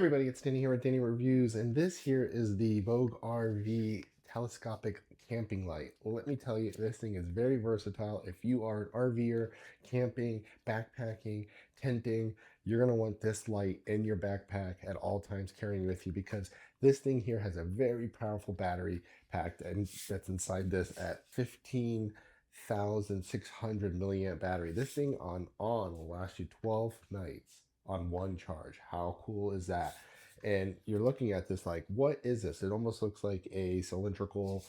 Everybody, it's Danny here with Danny Reviews, and this here is the BougeRV telescopic camping light. Well, let me tell you, this thing is very versatile. If you are an RVer, camping, backpacking, tenting, you're going to want this light in your backpack at all times carrying with you, because this thing here has a very powerful battery pack that's inside this at 15,600 milliamp battery. This thing on will last you 12 nights on one charge. How cool is that? And you're looking at this like, what is this? It almost looks like a cylindrical,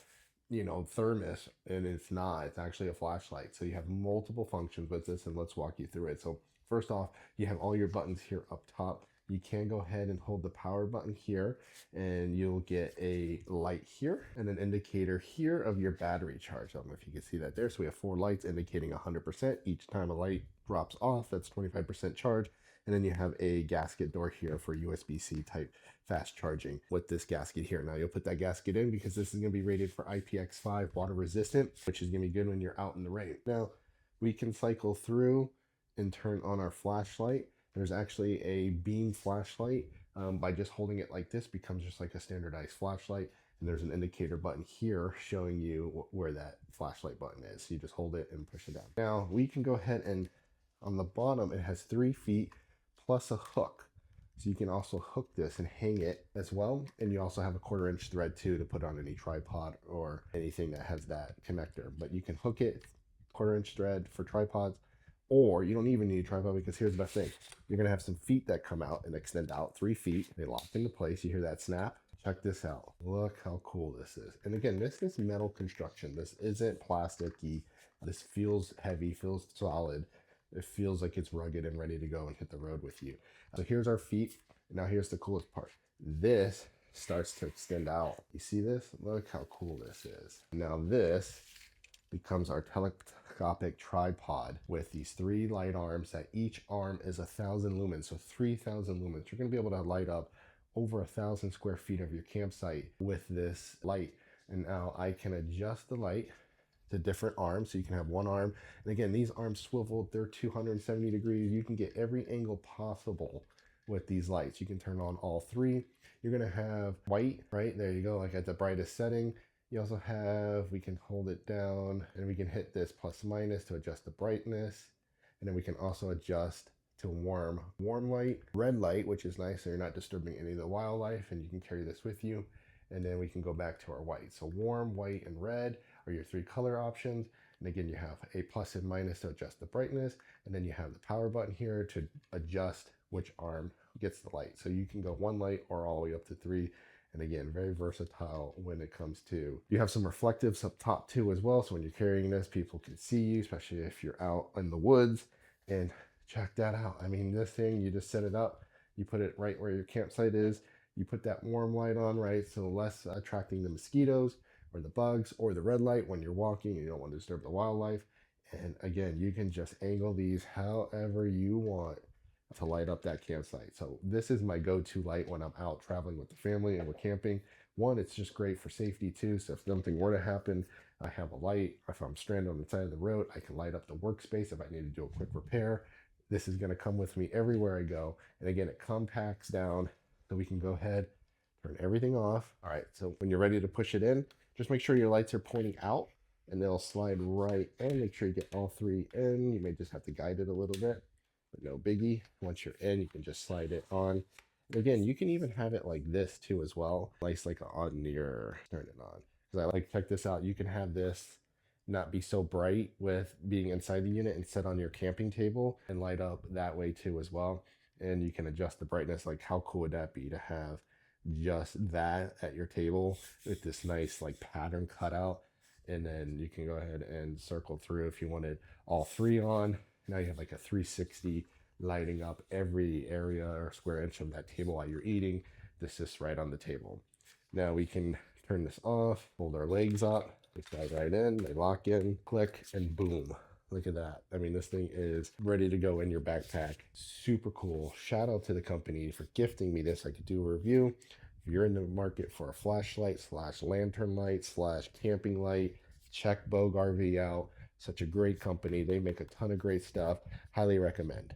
thermos, and it's not. It's actually a flashlight. So you have multiple functions with this, and let's walk you through it. So first off, you have all your buttons here up top. You can go ahead and hold the power button here, and you'll get a light here and an indicator here of your battery charge. I don't know if you can see that there. So we have 4 lights indicating 100%. Each time a light drops off, that's 25% charge. And then you have a gasket door here for USB-C type fast charging with this gasket here. Now you'll put that gasket in because this is going to be rated for IPX5 water resistant, which is going to be good when you're out in the rain. Now we can cycle through and turn on our flashlight. There's actually a beam flashlight. By just holding it like this, becomes just like a standardized flashlight. And there's an indicator button here showing you where that flashlight button is. So you just hold it and push it down. Now we can go ahead and on the bottom, it has 3 feet plus a hook. So you can also hook this and hang it as well. And you also have a 1/4-inch thread too to put on any tripod or anything that has that connector. But you can hook it, 1/4-inch thread for tripods, or you don't even need a tripod, because here's the best thing. You're gonna have some feet that come out and extend out 3 feet. They lock into place. You hear that snap? Check this out. Look how cool this is. And again, this is metal construction. This isn't plasticky. This feels heavy, feels solid. It feels like it's rugged and ready to go and hit the road with you. So here's our feet. Now here's the coolest part. This starts to extend out. You see this? Look how cool this is. Now this becomes our telescopic tripod with these 3 light arms that each arm is 1,000 lumens. So 3,000 lumens. You're gonna be able to light up over 1,000 square feet of your campsite with this light. And now I can adjust the light to different arms. So you can have one arm, and again, these arms swivel, they're 270 degrees. You can get every angle possible with these lights. You can turn on all 3. You're gonna have white right there, you go, like at the brightest setting. You also have, we can hold it down and we can hit this plus minus to adjust the brightness, and then we can also adjust to warm light, red light, which is nice, so you're not disturbing any of the wildlife, and you can carry this with you. And then we can go back to our white. So warm, white, and red are your 3 color options. And again, you have a plus and minus to adjust the brightness. And then you have the power button here to adjust which arm gets the light. So you can go 1 light or all the way up to 3. And again, very versatile when it comes to, you have some reflectives up top too as well. So when you're carrying this, people can see you, especially if you're out in the woods. And check that out. I mean, this thing, you just set it up, you put it right where your campsite is. You put that warm light on, right? So less attracting the mosquitoes or the bugs, or the red light when you're walking and you don't want to disturb the wildlife. And again, you can just angle these however you want to light up that campsite. So this is my go-to light when I'm out traveling with the family and we're camping. One, it's just great for safety too. So if something were to happen, I have a light. If I'm stranded on the side of the road, I can light up the workspace if I need to do a quick repair. This is going to come with me everywhere I go. And again, it compacts down. So we can go ahead, turn everything off. All right, so when you're ready to push it in, just make sure your lights are pointing out and they'll slide right in. Make sure you get all 3 in. You may just have to guide it a little bit, but no biggie. Once you're in, you can just slide it on. And again, you can even have it like this too as well. Nice, like on your, turn it on. Because I like, check this out. You can have this not be so bright with being inside the unit and set on your camping table and light up that way too as well. And you can adjust the brightness. Like, how cool would that be to have just that at your table with this nice like pattern cutout? And then you can go ahead and circle through if you wanted all 3 on. Now you have like a 360 lighting up every area or square inch of that table while you're eating. This is right on the table. Now we can turn this off, hold our legs up, they slide right in, they lock in, click, and boom. Look at that. I mean, this thing is ready to go in your backpack. Super cool. Shout out to the company for gifting me this. I could do a review. If you're in the market for a flashlight / lantern light / camping light, check BougeRV out. Such a great company. They make a ton of great stuff. Highly recommend.